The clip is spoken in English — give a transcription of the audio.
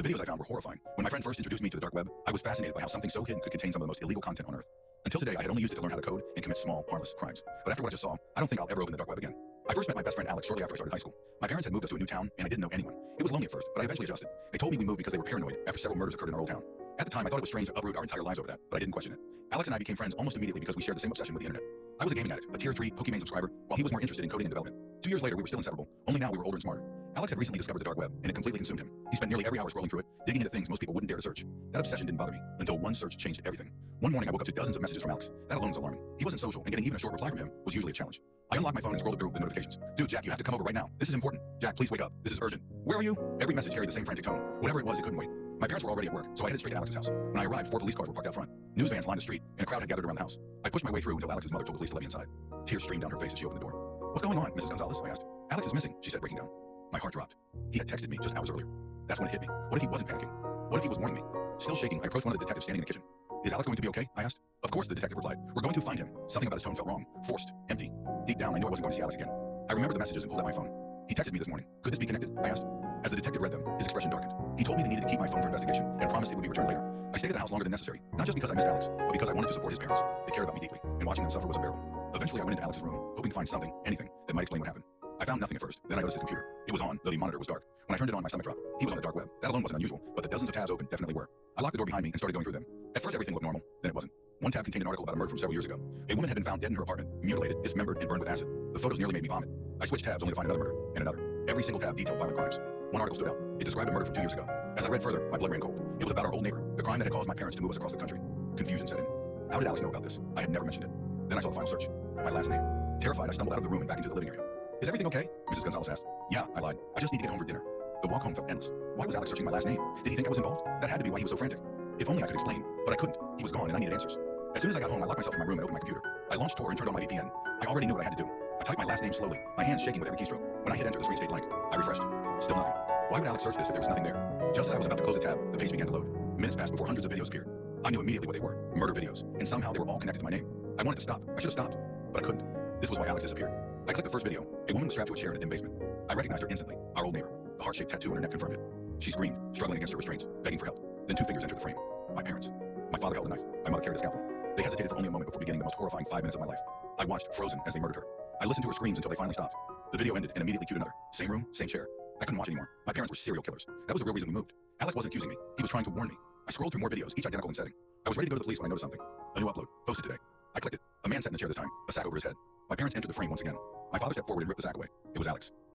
videos I found were horrifying. When my friend first introduced me to the dark web, I was fascinated by how something so hidden could contain some of the most illegal content on earth. Until today, I had only used it to learn how to code and commit small, harmless crimes. But after what I just saw, I don't think I'll ever open the dark web again. I first met my best friend Alex shortly after I started high school. My parents had moved us to a new town, and I didn't know anyone. It was lonely at first, but I eventually adjusted. They told me we moved because they were paranoid after several murders occurred in our old town. At the time, I thought it was strange to uproot our entire lives over that, but I didn't question it. Alex and I became friends almost immediately because we shared the same obsession with the internet. I was a gaming addict, a tier 3 Pokemon subscriber, while he was more interested in coding and development. 2 years later, we were still inseparable, only now we were older and smarter. Alex had recently discovered the dark web, and it completely consumed him. He spent nearly every hour scrolling through it, digging into things most people wouldn't dare to search. That obsession didn't bother me, until one search changed everything. One morning, I woke up to dozens of messages from Alex. That alone was alarming. He wasn't social, and getting even a short reply from him was usually a challenge. I unlocked my phone and scrolled through the notifications. Dude, Jack, you have to come over right now. This is important. Jack, please wake up. This is urgent. Where are you? Every message carried the same frantic tone. Whatever it was, it couldn't wait. My parents were already at work, so I headed straight to Alex's house. When I arrived, 4 police cars were parked out front. News vans lined the street, and a crowd had gathered around the house. I pushed my way through until Alex's mother told the police to let me inside. Tears streamed down her face as she opened the door. What's going on, Mrs. Gonzalez? I asked. Alex is missing, she said, breaking down. My heart dropped. He had texted me just hours earlier. That's when it hit me. What if he wasn't panicking? What if he was warning me? Still shaking, I approached one of the detectives standing in the kitchen. Is Alex going to be okay? I asked. Of course, the detective replied. We're going to find him. Something about his tone felt wrong, forced, empty. Deep down, I knew I wasn't going to see Alex again. I remembered the messages and pulled out my phone. He texted me this morning. Could this be connected? I asked. As the detective read them, his expression darkened. He told me they needed to keep my phone for investigation and promised it would be returned later. I stayed at the house longer than necessary, not just because I missed Alex, but because I wanted to support his parents. They cared about me deeply, and watching them suffer was unbearable. Eventually, I went into Alex's room, hoping to find something, anything, that might explain what happened. I found nothing at first. Then I noticed his computer. It was on, though the monitor was dark. When I turned it on, my stomach dropped. He was on the dark web. That alone wasn't unusual, but the dozens of tabs open definitely were. I locked the door behind me and started going through them. At first, everything looked normal. Then it wasn't. One tab contained an article about a murder from several years ago. A woman had been found dead in her apartment, mutilated, dismembered, and burned with acid. The photos nearly made me vomit. I switched tabs only to find another murder, and another. Every single tab detailed violent crimes. One article stood out. It described a murder from 2 years ago. As I read further, my blood ran cold. It was about our old neighbor, the crime that had caused my parents to move us across the country. Confusion set in. How did Alex know about this? I had never mentioned it. Then I saw the final search. My last name. Terrified, I stumbled out of the room and back into the living area. Is everything okay? Mrs. Gonzalez asked. Yeah, I lied. I just need to get home for dinner. The walk home felt endless. Why was Alex searching my last name? Did he think I was involved? That had to be why he was so frantic. If only I could explain, but I couldn't. He was gone and I needed answers. As soon as I got home, I locked myself in my room and opened my computer. I launched Tor and turned on my VPN. I already knew what I had to do. I typed my last name slowly, my hands shaking with every keystroke. When I hit enter, the screen stayed blank. I refreshed. Still nothing. Why would Alex search this if there was nothing there? Just as I was about to close the tab, the page began to load. Minutes passed before hundreds of videos appeared. I knew immediately what they were. Murder videos. And somehow they were all connected to my name. I wanted to stop. I should have stopped. But I couldn't. This was why Alex disappeared. I clicked the first video. A woman was strapped to a chair in a dim basement. I recognized her instantly. Our old neighbor. The heart-shaped tattoo on her neck confirmed it. She screamed, struggling against her restraints, begging for help. Then 2 figures entered the frame. My parents. My father held a knife. My mother carried a scalpel. They hesitated for only a moment before beginning the most horrifying 5 minutes of my life. I watched, frozen, as they murdered her. I listened to her screams until they finally stopped. The video ended and immediately cued another. Same room, same chair. I couldn't watch anymore. My parents were serial killers. That was the real reason we moved. Alex wasn't accusing me. He was trying to warn me. I scrolled through more videos, each identical in setting. I was ready to go to the police when I noticed something. A new upload, posted today. I clicked it. A man sat in the chair this time, a sack over his head. My parents entered the frame once again. My father stepped forward and ripped the sack away. It was Alex.